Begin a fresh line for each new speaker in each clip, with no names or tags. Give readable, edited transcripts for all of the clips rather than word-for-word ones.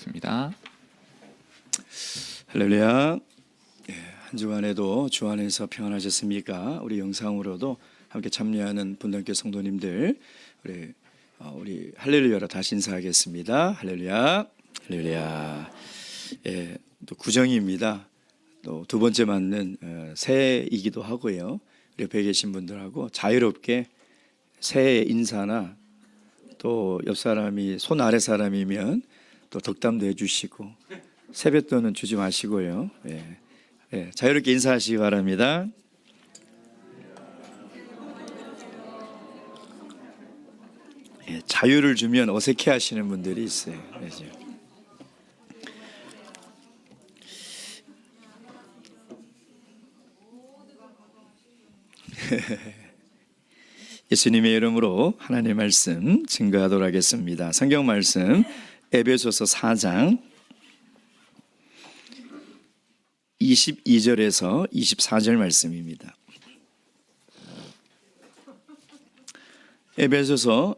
기도하겠습니다.
할렐루야. 한 주간에도 주 안에서 평안하셨습니까? 우리 영상으로도 함께 참여하는 분단교 성도님들, 우리 할렐루야로 다시 인사하겠습니다. 할렐루야, 할렐루야. 또 구정입니다. 또 두 번째 맞는 새해이기도 하고요. 우리 옆에 계신 분들하고 자유롭게 새해 인사나 또 옆 사람이 손 아래 사람이면 또 덕담도 해주시고 세뱃돈은 주지 마시고요. 자유롭게 인사하시기 바랍니다. 자유를 주면 어색해하시는 분들이 있어요. 그렇죠? 예수님의 이름으로 하나님의 말씀 증거하도록 하겠습니다. 성경 말씀 에베소서 4장 22절에서 24절 말씀입니다. 에베소서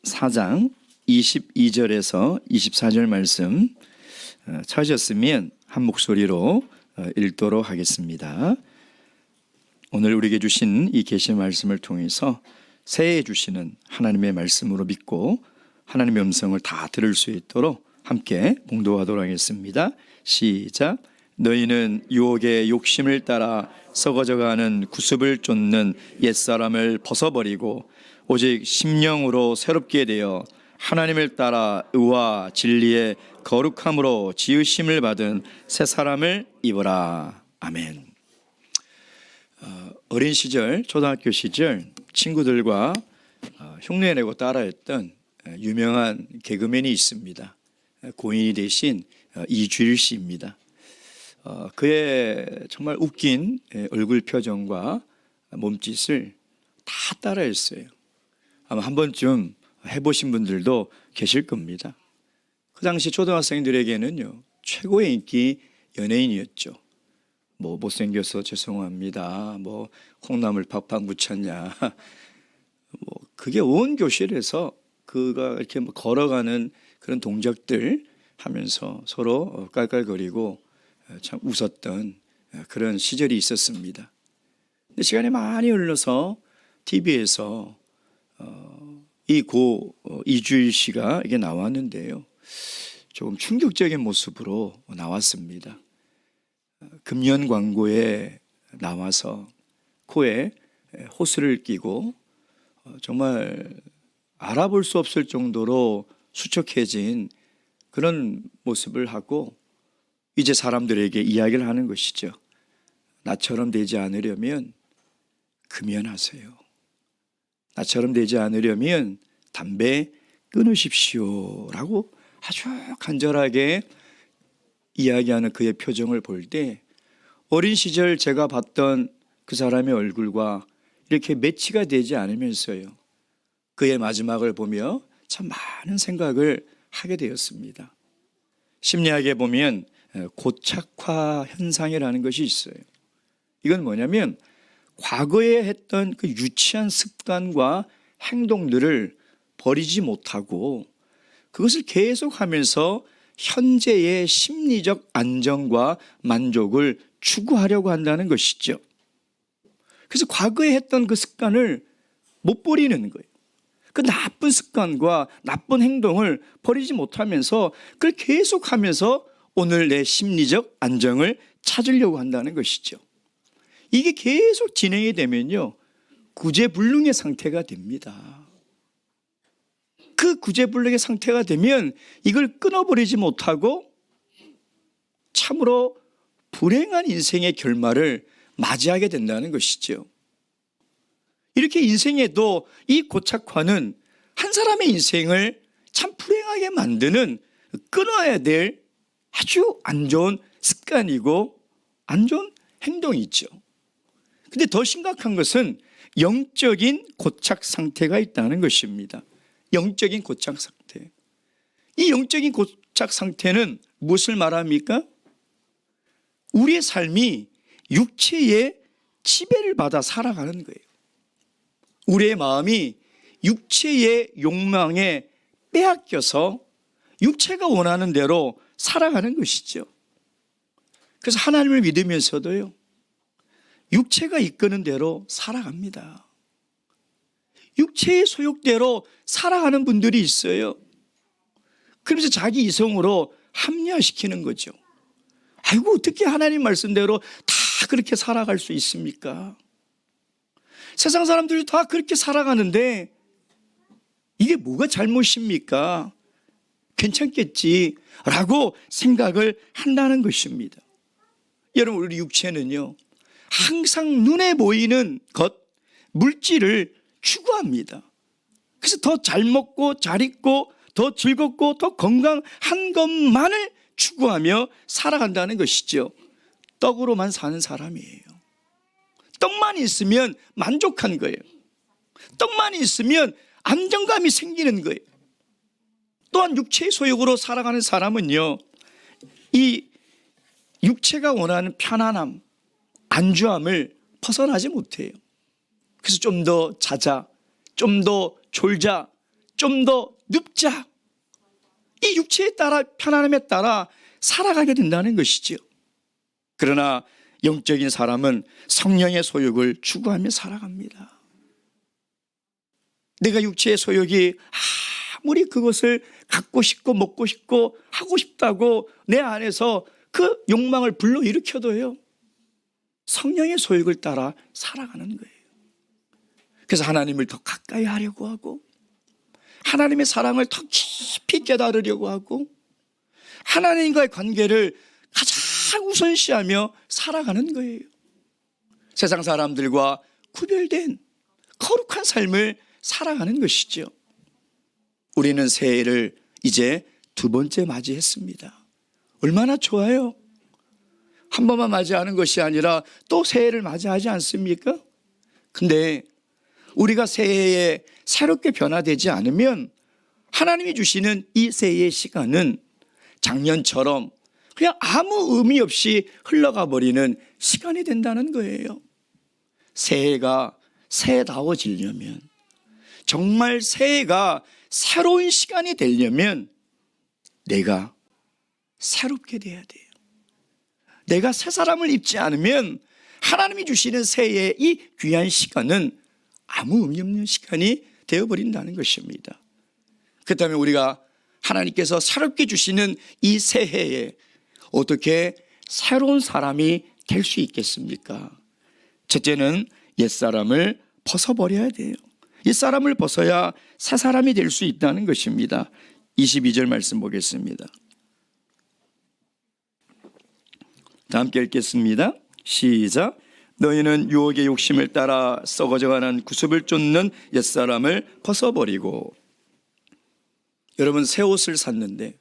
4장 22절에서 24절 말씀 찾으셨으면 한 목소리로 읽도록 하겠습니다. 오늘 우리에게 주신 이 계시 말씀을 통해서 새해 주시는 하나님의 말씀으로 믿고 하나님의 음성을 다 들을 수 있도록 함께 봉독하도록 하겠습니다. 시작. 너희는 유혹의 욕심을 따라 썩어져가는 구습을 쫓는 옛사람을 벗어버리고 오직 심령으로 새롭게 되어 하나님을 따라 의와 진리의 거룩함으로 지으심을 받은 새 사람을 입어라. 아멘. 어린 시절, 초등학교 시절 친구들과 흉내내고 따라했던 유명한 개그맨이 있습니다. 고인이 되신 이주일 씨입니다. 그의 정말 웃긴 얼굴 표정과 몸짓을 다 따라했어요. 아마 한 번쯤 해보신 분들도 계실 겁니다. 그 당시 초등학생들에게는요, 최고의 인기 연예인이었죠. 뭐 못생겨서 죄송합니다. 뭐 콩나물 팍팍 묻혔냐. 뭐 그게 온 교실에서 그가 이렇게 뭐 걸어가는 그런 동작들 하면서 서로 깔깔거리고 참 웃었던 그런 시절이 있었습니다. 근데 시간이 많이 흘러서 TV에서 이 이주일 씨가 이게 나왔는데요, 조금 충격적인 모습으로 나왔습니다. 금연 광고에 나와서 코에 호스를 끼고 정말 알아볼 수 없을 정도로 수척해진 그런 모습을 하고 이제 사람들에게 이야기를 하는 것이죠. 나처럼 되지 않으려면 금연하세요. 나처럼 되지 않으려면 담배 끊으십시오 라고 아주 간절하게 이야기하는 그의 표정을 볼 때 어린 시절 제가 봤던 그 사람의 얼굴과 이렇게 매치가 되지 않으면서요, 그의 마지막을 보며 참 많은 생각을 하게 되었습니다. 심리학에 보면 고착화 현상이라는 것이 있어요. 이건 뭐냐면 과거에 했던 그 유치한 습관과 행동들을 버리지 못하고 그것을 계속하면서 현재의 심리적 안정과 만족을 추구하려고 한다는 것이죠. 그래서 과거에 했던 그 습관을 못 버리는 거예요. 그 나쁜 습관과 나쁜 행동을 버리지 못하면서 그걸 계속하면서 오늘 내 심리적 안정을 찾으려고 한다는 것이죠. 이게 계속 진행이 되면요, 구제불능의 상태가 됩니다. 그 구제불능의 상태가 되면 이걸 끊어버리지 못하고 참으로 불행한 인생의 결말을 맞이하게 된다는 것이죠. 이렇게 인생에도 이 고착화는 한 사람의 인생을 참 불행하게 만드는 끊어야 될 아주 안 좋은 습관이고 안 좋은 행동이죠. 근데 더 심각한 것은 영적인 고착 상태가 있다는 것입니다. 영적인 고착 상태. 이 영적인 고착 상태는 무엇을 말합니까? 우리의 삶이 육체의 지배를 받아 살아가는 거예요. 우리의 마음이 육체의 욕망에 빼앗겨서 육체가 원하는 대로 살아가는 것이죠. 그래서 하나님을 믿으면서도요, 육체가 이끄는 대로 살아갑니다. 육체의 소욕대로 살아가는 분들이 있어요. 그러면서 자기 이성으로 합리화시키는 거죠. 아이고, 어떻게 하나님 말씀대로 다 그렇게 살아갈 수 있습니까? 세상 사람들이 다 그렇게 살아가는데 이게 뭐가 잘못입니까? 괜찮겠지 라고 생각을 한다는 것입니다. 여러분, 우리 육체는요, 항상 눈에 보이는 것, 물질을 추구합니다. 그래서 더 잘 먹고 잘 입고 더 즐겁고 더 건강한 것만을 추구하며 살아간다는 것이죠. 떡으로만 사는 사람이에요. 떡만 있으면 만족한 거예요. 떡만 있으면 안정감이 생기는 거예요. 또한 육체의 소욕으로 살아가는 사람은요, 이 육체가 원하는 편안함, 안주함을 벗어나지 못해요. 그래서 좀 더 자자, 좀 더 졸자, 좀 더 눕자, 이 육체에 따라, 편안함에 따라 살아가게 된다는 것이죠. 그러나 영적인 사람은 성령의 소욕을 추구하며 살아갑니다. 내가 육체의 소욕이 아무리 그것을 갖고 싶고 먹고 싶고 하고 싶다고 내 안에서 그 욕망을 불러일으켜도요, 성령의 소욕을 따라 살아가는 거예요. 그래서 하나님을 더 가까이 하려고 하고, 하나님의 사랑을 더 깊이 깨달으려고 하고, 하나님과의 관계를 가장 우선시하며 살아가는 거예요. 세상 사람들과 구별된 거룩한 삶을 살아가는 것이죠. 우리는 새해를 이제 두 번째 맞이했습니다. 얼마나 좋아요. 한 번만 맞이하는 것이 아니라 또 새해를 맞이하지 않습니까? 근데 우리가 새해에 새롭게 변화되지 않으면 하나님이 주시는 이 새해의 시간은 작년처럼 그냥 아무 의미 없이 흘러가 버리는 시간이 된다는 거예요. 새해가 새다워지려면, 정말 새해가 새로운 시간이 되려면 내가 새롭게 돼야 돼요. 내가 새 사람을 입지 않으면 하나님이 주시는 새해의 이 귀한 시간은 아무 의미 없는 시간이 되어버린다는 것입니다. 그렇다면 우리가 하나님께서 새롭게 주시는 이 새해에 어떻게 새로운 사람이 될 수 있겠습니까? 첫째는 옛사람을 벗어버려야 돼요. 옛사람을 벗어야 새 사람이 될 수 있다는 것입니다. 22절 말씀 보겠습니다. 다 함께 읽겠습니다. 시작. 너희는 유혹의 욕심을 따라 썩어져가는 구습을 쫓는 옛사람을 벗어버리고. 여러분, 새 옷을 샀는데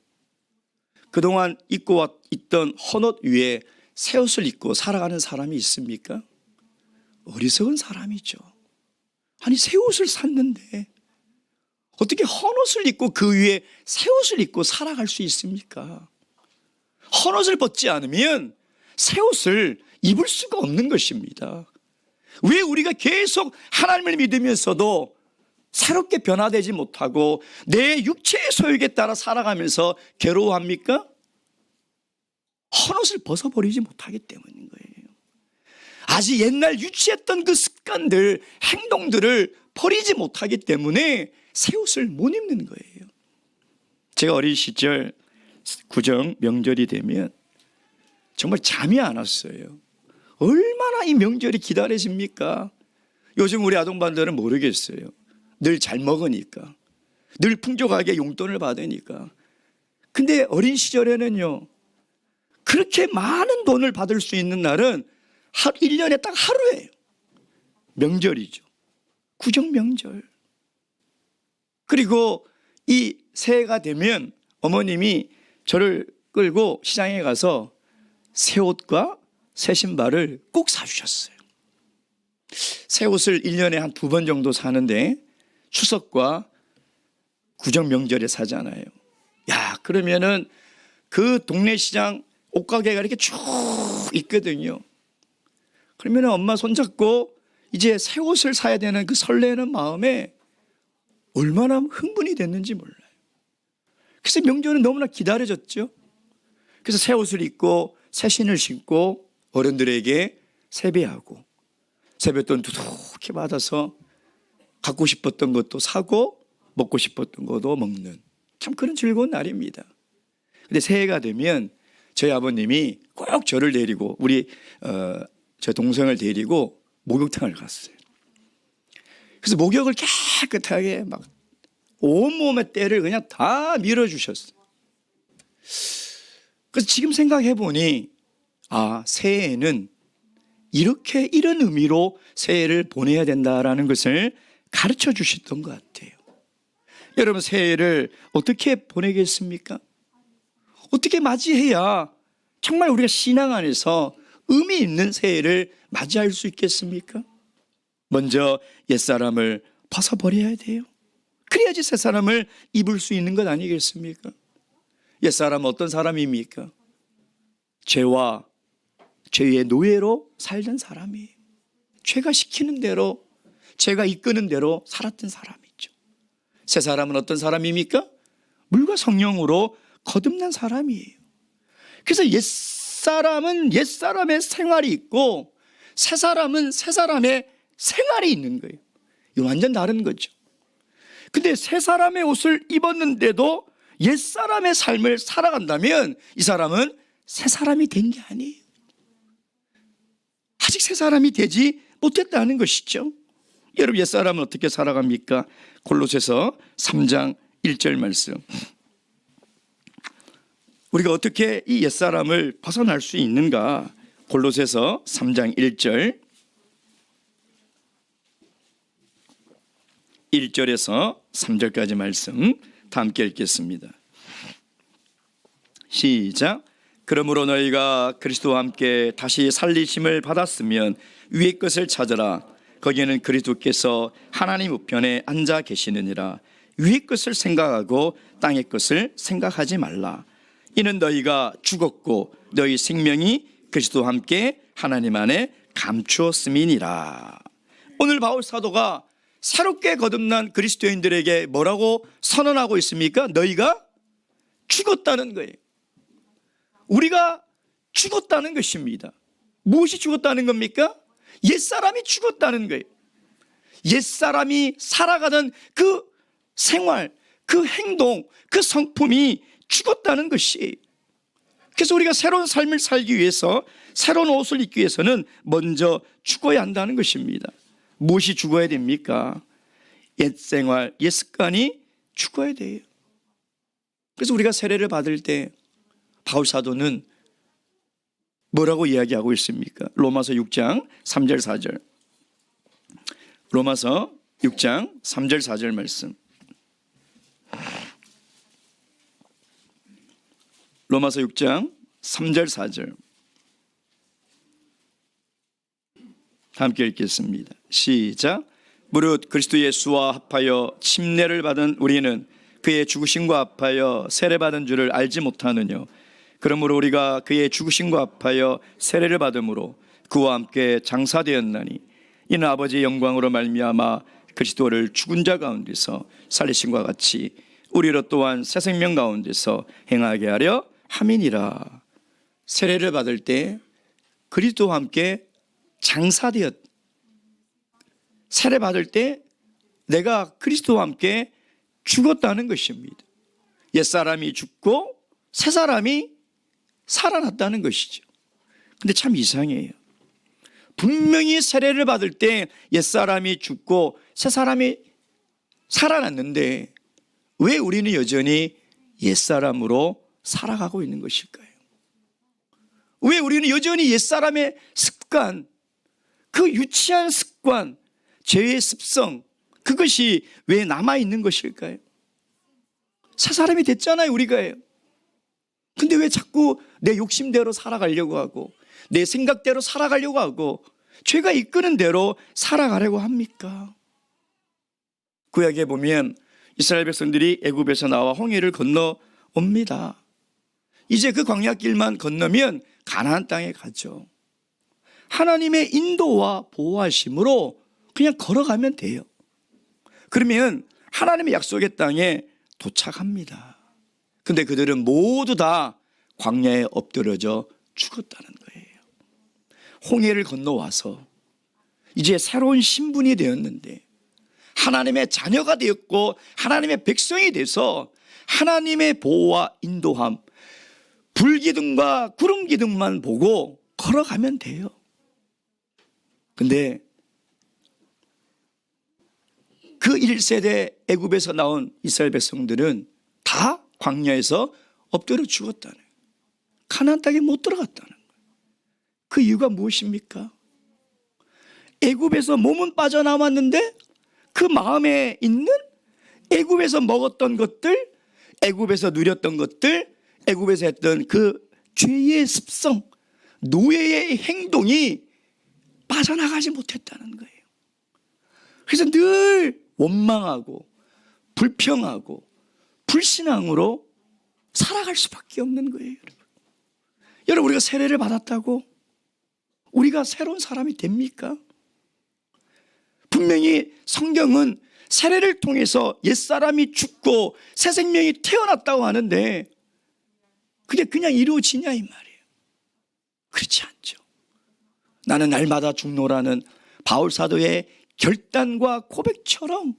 그동안 입고 있던 헌옷 위에 새 옷을 입고 살아가는 사람이 있습니까? 어리석은 사람이죠. 아니, 새 옷을 샀는데 어떻게 헌옷을 입고 그 위에 새 옷을 입고 살아갈 수 있습니까? 헌옷을 벗지 않으면 새 옷을 입을 수가 없는 것입니다. 왜 우리가 계속 하나님을 믿으면서도 새롭게 변화되지 못하고 내 육체의 소욕에 따라 살아가면서 괴로워합니까? 헌옷을 벗어버리지 못하기 때문인 거예요. 아직 옛날 유치했던 그 습관들, 행동들을 버리지 못하기 때문에 새 옷을 못 입는 거예요. 제가 어린 시절 구정 명절이 되면 정말 잠이 안 왔어요. 얼마나 이 명절이 기다려집니까? 요즘 우리 아동반들은 모르겠어요. 늘 잘 먹으니까, 늘 풍족하게 용돈을 받으니까. 근데 어린 시절에는요, 그렇게 많은 돈을 받을 수 있는 날은 1년에 딱 하루예요. 명절이죠. 구정 명절. 그리고 이 새해가 되면 어머님이 저를 끌고 시장에 가서 새 옷과 새 신발을 꼭 사주셨어요. 새 옷을 1년에 한 2번 정도 사는데 추석과 구정 명절에 사잖아요. 야, 그러면은 그 동네 시장 옷가게가 이렇게 쭉 있거든요. 그러면은 엄마 손잡고 이제 새 옷을 사야 되는 그 설레는 마음에 얼마나 흥분이 됐는지 몰라요. 그래서 명절은 너무나 기다려졌죠. 그래서 새 옷을 입고 새 신을 신고 어른들에게 세배하고 세뱃돈 두둑히 받아서 갖고 싶었던 것도 사고 먹고 싶었던 것도 먹는 참 그런 즐거운 날입니다. 근데 새해가 되면 저희 아버님이 꼭 저를 데리고 저 동생을 데리고 목욕탕을 갔어요. 그래서 목욕을 깨끗하게 막 온몸의 때를 그냥 다 밀어주셨어요. 그래서 지금 생각해 보니 새해에는 이런 의미로 새해를 보내야 된다라는 것을 가르쳐 주셨던 것 같아요. 여러분, 새해를 어떻게 보내겠습니까? 어떻게 맞이해야 정말 우리가 신앙 안에서 의미 있는 새해를 맞이할 수 있겠습니까? 먼저 옛사람을 벗어버려야 돼요. 그래야지 새사람을 입을 수 있는 것 아니겠습니까? 옛사람은 어떤 사람입니까? 죄와 죄의 노예로 살던 사람이에요. 죄가 시키는 대로, 죄가 이끄는 대로 살았던 사람이죠. 새사람은 어떤 사람입니까? 물과 성령으로 거듭난 사람이에요. 그래서 옛사람은 옛사람의 생활이 있고 새사람은 새사람의 생활이 있는 거예요. 이거 완전 다른 거죠. 근데 새사람의 옷을 입었는데도 옛사람의 삶을 살아간다면 이 사람은 새사람이 된 게 아니에요. 아직 새사람이 되지 못했다는 것이죠. 여러분, 옛사람은 어떻게 살아갑니까? 골로새서 3장 1절 말씀. 우리가 어떻게 이 옛사람을 벗어날 수 있는가? 골로새서 3장 1절 1절에서 3절까지 말씀 다 함께 읽겠습니다. 시작. 그러므로 너희가 그리스도와 함께 다시 살리심을 받았으면 위의 것을 찾으라. 거기에는 그리스도께서 하나님 우편에 앉아 계시느니라. 위의 것을 생각하고 땅의 것을 생각하지 말라. 이는 너희가 죽었고 너희 생명이 그리스도와 함께 하나님 안에 감추었음이니라. 오늘 바울 사도가 새롭게 거듭난 그리스도인들에게 뭐라고 선언하고 있습니까? 너희가 죽었다는 거예요. 우리가 죽었다는 것입니다. 무엇이 죽었다는 겁니까? 옛사람이 죽었다는 거예요. 옛사람이 살아가는 그 생활, 그 행동, 그 성품이 죽었다는 것이에요. 그래서 우리가 새로운 삶을 살기 위해서, 새로운 옷을 입기 위해서는 먼저 죽어야 한다는 것입니다. 무엇이 죽어야 됩니까? 옛 생활, 옛 습관이 죽어야 돼요. 그래서 우리가 세례를 받을 때 바울 사도는 뭐라고 이야기하고 있습니까? 로마서 6장 3절 4절. 로마서 6장 3절 4절 말씀. 로마서 6장 3절 4절. 함께 읽겠습니다. 시작. 무릇 그리스도 예수와 합하여 침례를 받은 우리는 그의 죽으심과 합하여 세례받은 줄을 알지 못하느뇨. 그러므로 우리가 그의 죽으심과 합하여 세례를 받음으로 그와 함께 장사되었나니 이는 아버지의 영광으로 말미암아 그리스도를 죽은 자 가운데서 살리심과 같이 우리로 또한 새 생명 가운데서 행하게 하려 함이니라. 세례를 받을 때 그리스도와 함께 장사되었, 세례 받을 때 내가 그리스도와 함께 죽었다는 것입니다. 옛사람이 죽고 새사람이 살아났다는 것이죠. 근데 참 이상해요. 분명히 세례를 받을 때 옛사람이 죽고 새사람이 살아났는데 왜 우리는 여전히 옛사람으로 살아가고 있는 것일까요? 왜 우리는 여전히 옛사람의 습관, 그 유치한 습관, 죄의 습성, 그것이 왜 남아있는 것일까요? 새사람이 됐잖아요, 우리가요. 근데 왜 자꾸 내 욕심대로 살아가려고 하고 내 생각대로 살아가려고 하고 죄가 이끄는 대로 살아가려고 합니까? 구약에 보면 이스라엘 백성들이 애굽에서 나와 홍해를 건너옵니다. 이제 그 광야길만 건너면 가나안 땅에 가죠. 하나님의 인도와 보호하심으로 그냥 걸어가면 돼요. 그러면 하나님의 약속의 땅에 도착합니다. 근데 그들은 모두 다 광야에 엎드려져 죽었다는 거예요. 홍해를 건너와서 이제 새로운 신분이 되었는데 하나님의 자녀가 되었고 하나님의 백성이 돼서 하나님의 보호와 인도함, 불기둥과 구름기둥만 보고 걸어가면 돼요. 근데 그 1세대 애굽에서 나온 이스라엘 백성들은 다 광야에서 엎드려 죽었다는 거예요. 가나안 땅에 못 들어갔다는 거예요. 그 이유가 무엇입니까? 애굽에서 몸은 빠져나왔는데 그 마음에 있는 애굽에서 먹었던 것들, 애굽에서 누렸던 것들, 애굽에서 했던 그 죄의 습성, 노예의 행동이 빠져나가지 못했다는 거예요. 그래서 늘 원망하고 불평하고 불신앙으로 살아갈 수밖에 없는 거예요. 여러분, 우리가 세례를 받았다고 우리가 새로운 사람이 됩니까? 분명히 성경은 세례를 통해서 옛사람이 죽고 새 생명이 태어났다고 하는데 그게 그냥 이루어지냐 이 말이에요. 그렇지 않죠. 나는 날마다 죽노라는 바울 사도의 결단과 고백처럼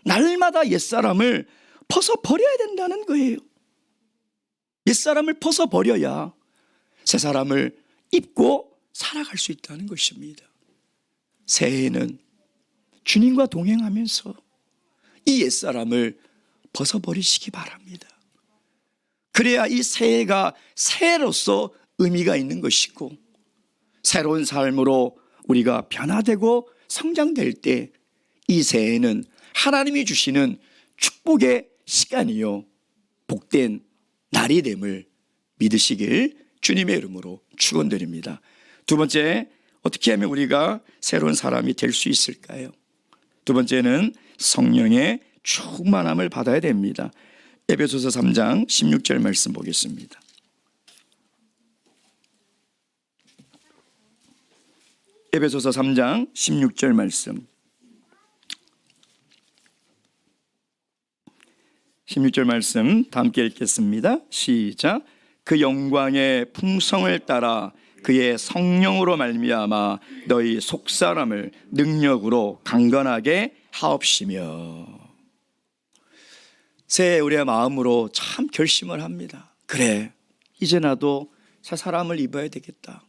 날마다 옛사람을 벗어버려야 된다는 거예요. 옛사람을 벗어버려야 새사람을 입고 살아갈 수 있다는 것입니다. 새해에는 주님과 동행하면서 이 옛사람을 벗어버리시기 바랍니다. 그래야 이 새해가 새해로서 의미가 있는 것이고 새로운 삶으로 우리가 변화되고 성장될 때 이 새해는 하나님이 주시는 축복의 시간이요 복된 날이 됨을 믿으시길 주님의 이름으로 축원드립니다. 두 번째, 어떻게 하면 우리가 새로운 사람이 될 수 있을까요? 두 번째는 성령의 충만함을 받아야 됩니다. 에베소서 3장 16절 말씀 보겠습니다. 에베소서 3장 16절 말씀. 16절 말씀 다 함께 읽겠습니다. 시작. 그 영광의 풍성을 따라 그의 성령으로 말미암아 너희 속사람을 능력으로 강건하게 하옵시며. 새해 우리의 마음으로 참 결심을 합니다. 그래, 이제 나도 새 사람을 입어야 되겠다.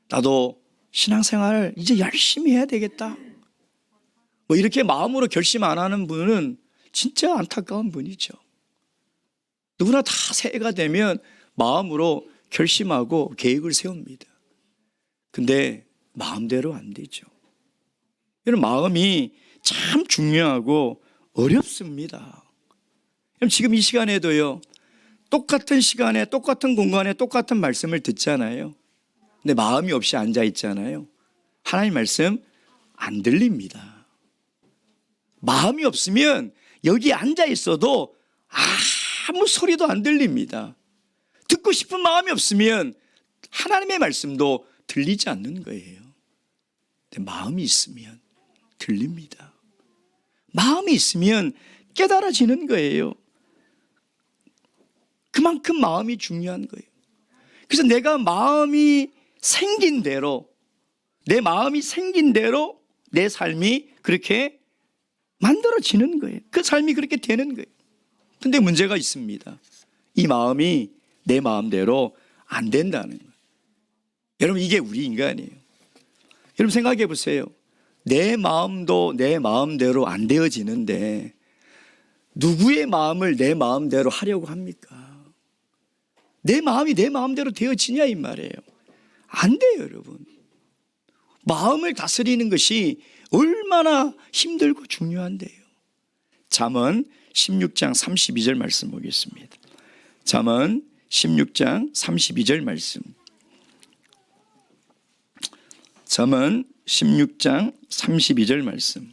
나도 신앙생활을 이제 열심히 해야 되겠다. 뭐 이렇게 마음으로 결심 안 하는 분은 진짜 안타까운 분이죠. 누구나 다 새해가 되면 마음으로 결심하고 계획을 세웁니다. 근데 마음대로 안 되죠. 이런 마음이 참 중요하고 어렵습니다. 지금 이 시간에도요, 똑같은 시간에 똑같은 공간에 똑같은 말씀을 듣잖아요. 근데 마음이 없이 앉아 있잖아요. 하나님 말씀 안 들립니다. 마음이 없으면 여기 앉아 있어도 아무 소리도 안 들립니다. 듣고 싶은 마음이 없으면 하나님의 말씀도 들리지 않는 거예요. 근데 마음이 있으면 들립니다. 마음이 있으면 깨달아지는 거예요. 그만큼 마음이 중요한 거예요. 그래서 내가 마음이 생긴 대로, 내 마음이 생긴 대로 내 삶이 그렇게 만들어지는 거예요. 그 삶이 그렇게 되는 거예요. 근데 문제가 있습니다. 이 마음이 내 마음대로 안 된다는 거예요. 여러분, 이게 우리 인간이에요. 여러분 생각해 보세요. 내 마음도 내 마음대로 안 되어지는데 누구의 마음을 내 마음대로 하려고 합니까? 내 마음이 내 마음대로 되어지냐 이 말이에요. 안 돼요, 여러분. 마음을 다스리는 것이 얼마나 힘들고 중요한데요. 잠언 16장 32절 말씀 보겠습니다. 잠언 16장 32절 말씀. 잠언 16장 32절 말씀.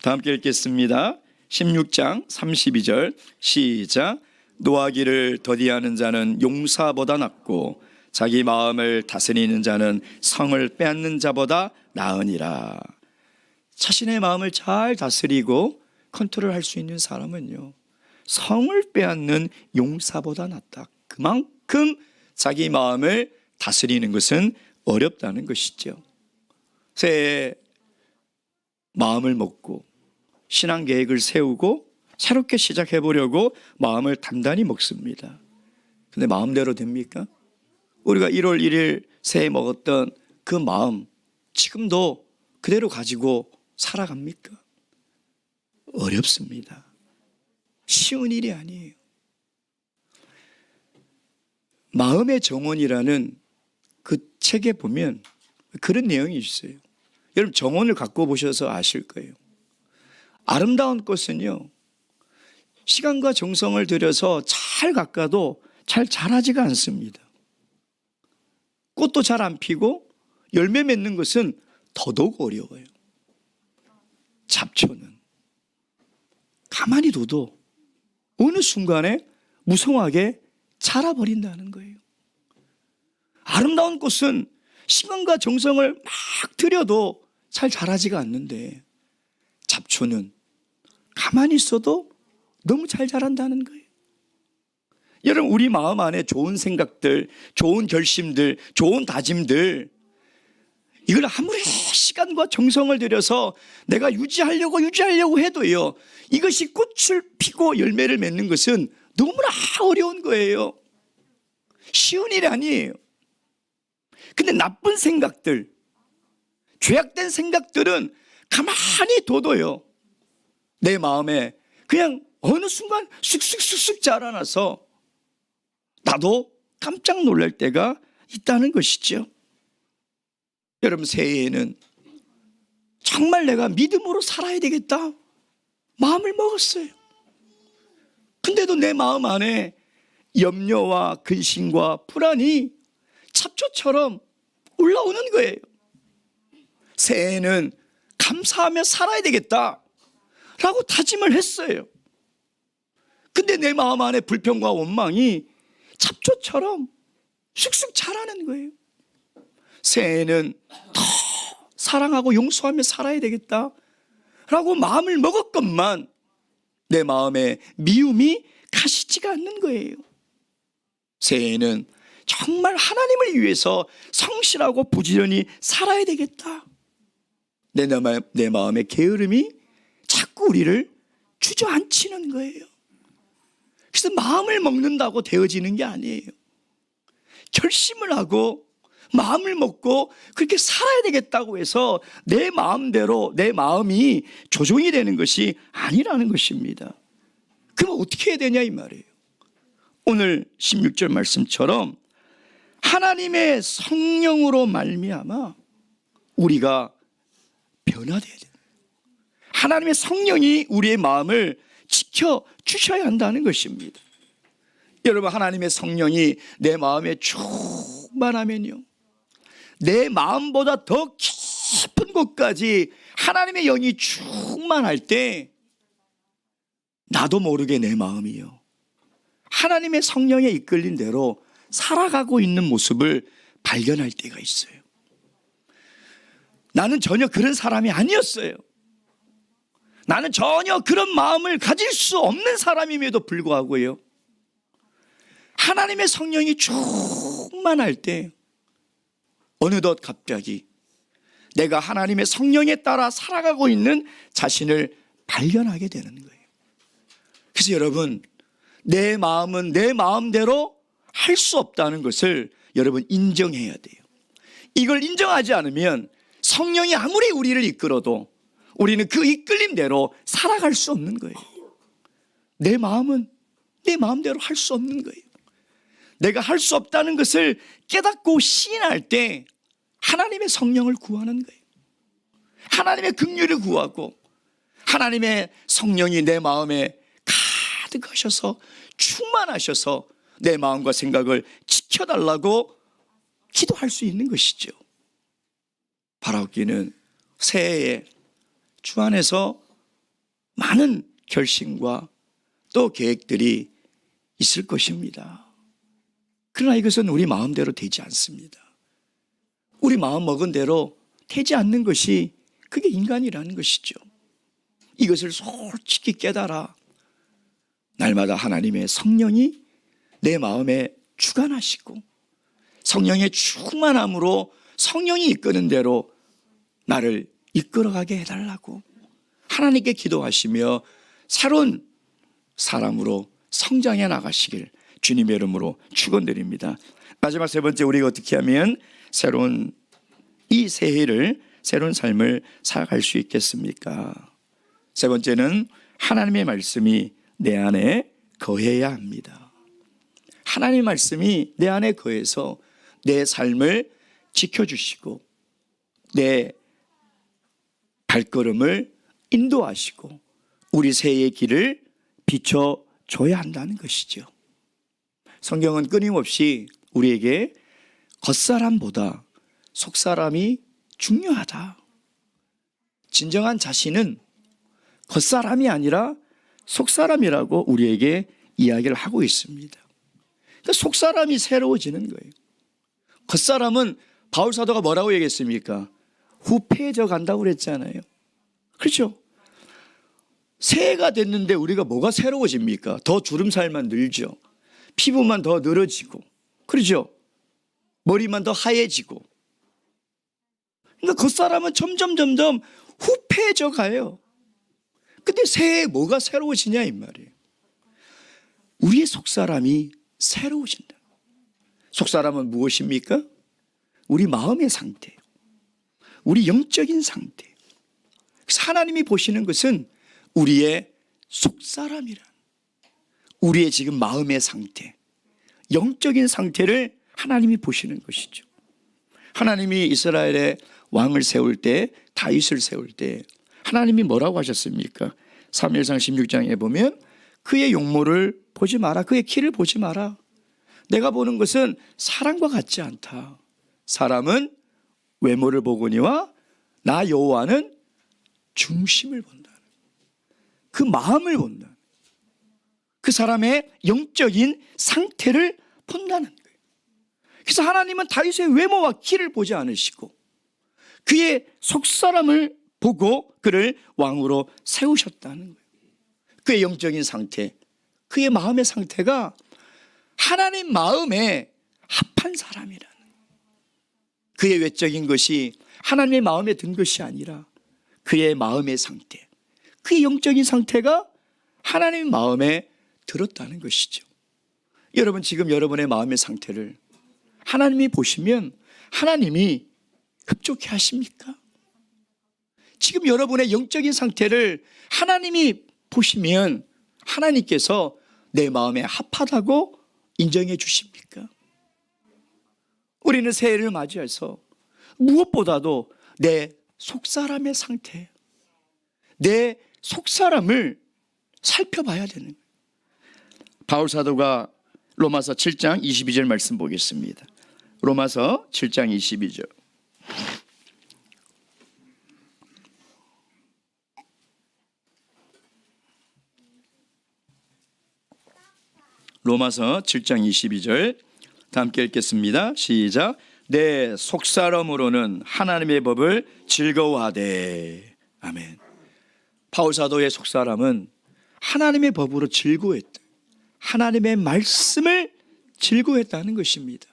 다 함께 읽겠습니다. 16장 32절 시작. 노하기를 더디하는 자는 용사보다 낫고 자기 마음을 다스리는 자는 성을 빼앗는 자보다 나으니라. 자신의 마음을 잘 다스리고 컨트롤할 수 있는 사람은요, 성을 빼앗는 용사보다 낫다. 그만큼 자기 마음을 다스리는 것은 어렵다는 것이죠. 새해 마음을 먹고 신앙 계획을 세우고 새롭게 시작해 보려고 마음을 단단히 먹습니다. 근데 마음대로 됩니까? 우리가 1월 1일 새해 먹었던 그 마음 지금도 그대로 가지고 살아갑니까? 어렵습니다. 쉬운 일이 아니에요. 마음의 정원이라는 그 책에 보면 그런 내용이 있어요. 여러분 정원을 갖고 보셔서 아실 거예요. 아름다운 꽃은요, 시간과 정성을 들여서 잘 깎아도 잘 자라지가 않습니다. 꽃도 잘 안 피고 열매 맺는 것은 더더욱 어려워요. 잡초는 가만히 둬도 어느 순간에 무성하게 자라버린다는 거예요. 아름다운 꽃은 시간과 정성을 막 들여도 잘 자라지가 않는데 잡초는 가만히 있어도 너무 잘 자란다는 거예요. 여러분 우리 마음 안에 좋은 생각들, 좋은 결심들, 좋은 다짐들, 이걸 아무리 시간과 정성을 들여서 내가 유지하려고 해도요, 이것이 꽃을 피고 열매를 맺는 것은 너무나 어려운 거예요. 쉬운 일이 아니에요. 근데 나쁜 생각들, 죄악된 생각들은 가만히 둬도요, 내 마음에 그냥 어느 순간 쑥쑥쑥쑥 자라나서 나도 깜짝 놀랄 때가 있다는 것이죠. 여러분 새해에는 정말 내가 믿음으로 살아야 되겠다 마음을 먹었어요. 근데도 내 마음 안에 염려와 근심과 불안이 잡초처럼 올라오는 거예요. 새해에는 감사하며 살아야 되겠다 라고 다짐을 했어요. 근데 내 마음 안에 불평과 원망이 잡초처럼 쑥쑥 자라는 거예요. 새해에는 더 사랑하고 용서하며 살아야 되겠다 라고 마음을 먹었건만 내 마음에 미움이 가시지가 않는 거예요. 새해에는 정말 하나님을 위해서 성실하고 부지런히 살아야 되겠다, 내 마음의 게으름이 자꾸 우리를 주저앉히는 거예요. 그래서 마음을 먹는다고 되어지는 게 아니에요. 결심을 하고 마음을 먹고 그렇게 살아야 되겠다고 해서 내 마음대로 내 마음이 조종이 되는 것이 아니라는 것입니다. 그럼 어떻게 해야 되냐 이 말이에요. 오늘 16절 말씀처럼 하나님의 성령으로 말미암아 우리가 변화돼야 돼요. 하나님의 성령이 우리의 마음을 지켜주셔야 한다는 것입니다. 여러분 하나님의 성령이 내 마음에 충만하면요, 내 마음보다 더 깊은 곳까지 하나님의 영이 충만할 때 나도 모르게 내 마음이요, 하나님의 성령에 이끌린 대로 살아가고 있는 모습을 발견할 때가 있어요. 나는 전혀 그런 사람이 아니었어요. 나는 전혀 그런 마음을 가질 수 없는 사람임에도 불구하고요, 하나님의 성령이 충만할 때 어느덧 갑자기 내가 하나님의 성령에 따라 살아가고 있는 자신을 발견하게 되는 거예요. 그래서 여러분 내 마음은 내 마음대로 할 수 없다는 것을 여러분 인정해야 돼요. 이걸 인정하지 않으면 성령이 아무리 우리를 이끌어도 우리는 그 이끌림대로 살아갈 수 없는 거예요. 내 마음은 내 마음대로 할 수 없는 거예요. 내가 할 수 없다는 것을 깨닫고 시인할 때 하나님의 성령을 구하는 거예요. 하나님의 긍휼을 구하고 하나님의 성령이 내 마음에 가득하셔서 충만하셔서 내 마음과 생각을 지켜달라고 기도할 수 있는 것이죠. 바라옵기는 새해에 주 안에서 많은 결심과 또 계획들이 있을 것입니다. 그러나 이것은 우리 마음대로 되지 않습니다. 우리 마음 먹은 대로 되지 않는 것이 그게 인간이라는 것이죠. 이것을 솔직히 깨달아 날마다 하나님의 성령이 내 마음에 주관하시고 성령의 충만함으로 성령이 이끄는 대로 나를 이끌어가게 해달라고 하나님께 기도하시며 새로운 사람으로 성장해 나가시길 주님의 이름으로 축원드립니다. 마지막 세 번째, 우리가 어떻게 하면 새로운 이 새해를 새로운 삶을 살아갈 수 있겠습니까? 세 번째는 하나님의 말씀이 내 안에 거해야 합니다. 하나님의 말씀이 내 안에 거해서 내 삶을 지켜주시고 내 발걸음을 인도하시고 우리 새해의 길을 비춰줘야 한다는 것이죠. 성경은 끊임없이 우리에게 겉사람보다 속사람이 중요하다. 진정한 자신은 겉사람이 아니라 속사람이라고 우리에게 이야기를 하고 있습니다. 그러니까 속사람이 새로워지는 거예요. 겉사람은 바울 사도가 뭐라고 얘기했습니까? 후패해져 간다고 그랬잖아요. 그렇죠? 새해가 됐는데 우리가 뭐가 새로워집니까? 더 주름살만 늘죠. 피부만 더 늘어지고, 그렇죠? 머리만 더 하얘지고. 그러니까 겉사람은 점점 후패해져 가요. 근데 새해에 뭐가 새로워지냐 이 말이에요. 우리의 속사람이 새로워진다. 속사람은 무엇입니까? 우리 마음의 상태, 우리 영적인 상태. 그래서 하나님이 보시는 것은 우리의 속사람이란, 우리의 지금 마음의 상태, 영적인 상태를 하나님이 보시는 것이죠. 하나님이 이스라엘의 왕을 세울 때, 다윗을 세울 때 하나님이 뭐라고 하셨습니까? 사무엘상 16장에 보면 그의 용모를 보지 마라, 그의 키를 보지 마라. 내가 보는 것은 사람과 같지 않다. 사람은 외모를 보거니와 나 여호와는 중심을 본다. 그 마음을 본다. 그 사람의 영적인 상태를 본다는 거예요. 그래서 하나님은 다윗의 외모와 키를 보지 않으시고 그의 속사람을 보고 그를 왕으로 세우셨다는 거예요. 그의 영적인 상태, 그의 마음의 상태가 하나님 마음에 합한 사람이라는 거예요. 그의 외적인 것이 하나님의 마음에 든 것이 아니라 그의 마음의 상태, 그의 영적인 상태가 하나님의 마음에 들었다는 것이죠. 여러분, 지금 여러분의 마음의 상태를 하나님이 보시면 하나님이 흡족해 하십니까? 지금 여러분의 영적인 상태를 하나님이 보시면 하나님께서 내 마음에 합하다고 인정해 주십니까? 우리는 새해를 맞이해서 무엇보다도 내 속사람의 상태, 내 속사람을 살펴봐야 되는 거예요. 바울 사도가 로마서 7장 22절 말씀 보겠습니다. 로마서 7장 22절. 로마서 7장 22절 다 함께 읽겠습니다. 시작. 내 속사람으로는 하나님의 법을 즐거워하되. 아멘. 바울 사도의 속사람은 하나님의 법으로 즐거워했다. 하나님의 말씀을 즐거워했다는 것입니다.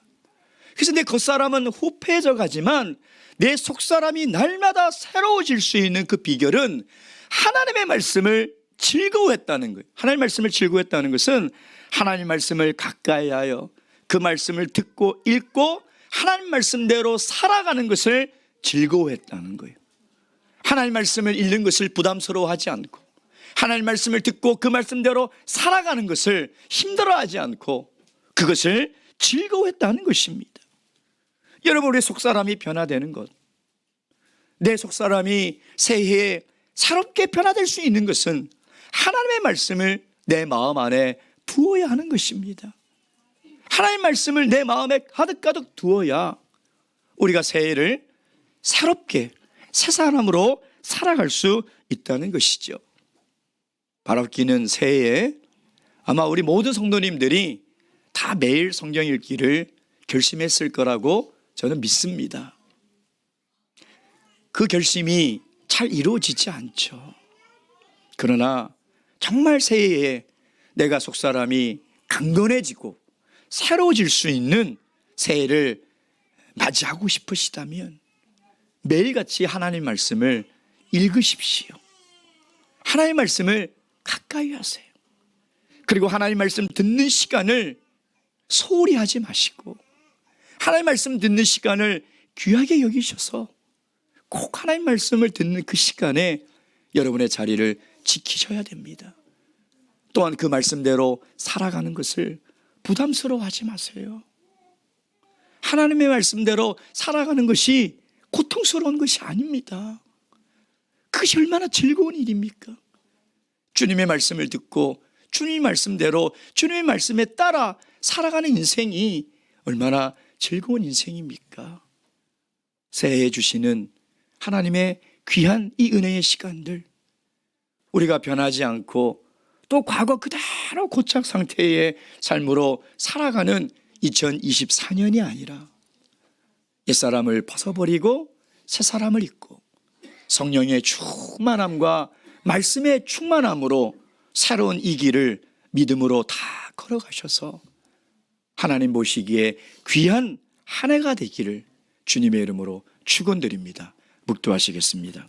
그래서 내 겉사람은 후패해져 가지만 내 속사람이 날마다 새로워질 수 있는 그 비결은 하나님의 말씀을 즐거워했다는 거예요. 하나님의 말씀을 즐거워했다는 것은 하나님 말씀을 가까이 하여 그 말씀을 듣고 읽고 하나님 말씀대로 살아가는 것을 즐거워했다는 거예요. 하나님 말씀을 읽는 것을 부담스러워하지 않고 하나님 말씀을 듣고 그 말씀대로 살아가는 것을 힘들어하지 않고 그것을 즐거워했다는 것입니다. 여러분, 우리 속사람이 변화되는 것, 내 속사람이 새해에 새롭게 변화될 수 있는 것은 하나님의 말씀을 내 마음 안에 두어야 하는 것입니다. 하나님의 말씀을 내 마음에 가득가득 두어야 우리가 새해를 새롭게 새 사람으로 살아갈 수 있다는 것이죠. 바랍기는 새해에 아마 우리 모든 성도님들이 다 매일 성경 읽기를 결심했을 거라고 저는 믿습니다. 그 결심이 잘 이루어지지 않죠. 그러나 정말 새해에 내가 속사람이 강건해지고 새로워질 수 있는 새해를 맞이하고 싶으시다면 매일같이 하나님 말씀을 읽으십시오. 하나님 말씀을 가까이 하세요. 그리고 하나님 말씀 듣는 시간을 소홀히 하지 마시고 하나님 말씀 듣는 시간을 귀하게 여기셔서 꼭 하나님 말씀을 듣는 그 시간에 여러분의 자리를 지키셔야 됩니다. 또한 그 말씀대로 살아가는 것을 부담스러워하지 마세요. 하나님의 말씀대로 살아가는 것이 고통스러운 것이 아닙니다. 그것이 얼마나 즐거운 일입니까? 주님의 말씀을 듣고 주님의 말씀대로 주님의 말씀에 따라 살아가는 인생이 얼마나 즐거운 인생입니까? 새해에 주시는 하나님의 귀한 이 은혜의 시간들, 우리가 변하지 않고 또 과거 그대로 고착 상태의 삶으로 살아가는 2024년이 아니라 옛사람을 벗어버리고 새사람을 입고 성령의 충만함과 말씀의 충만함으로 새로운 이 길을 믿음으로 다 걸어가셔서 하나님 보시기에 귀한 한 해가 되기를 주님의 이름으로 축원드립니다. 묵도하시겠습니다.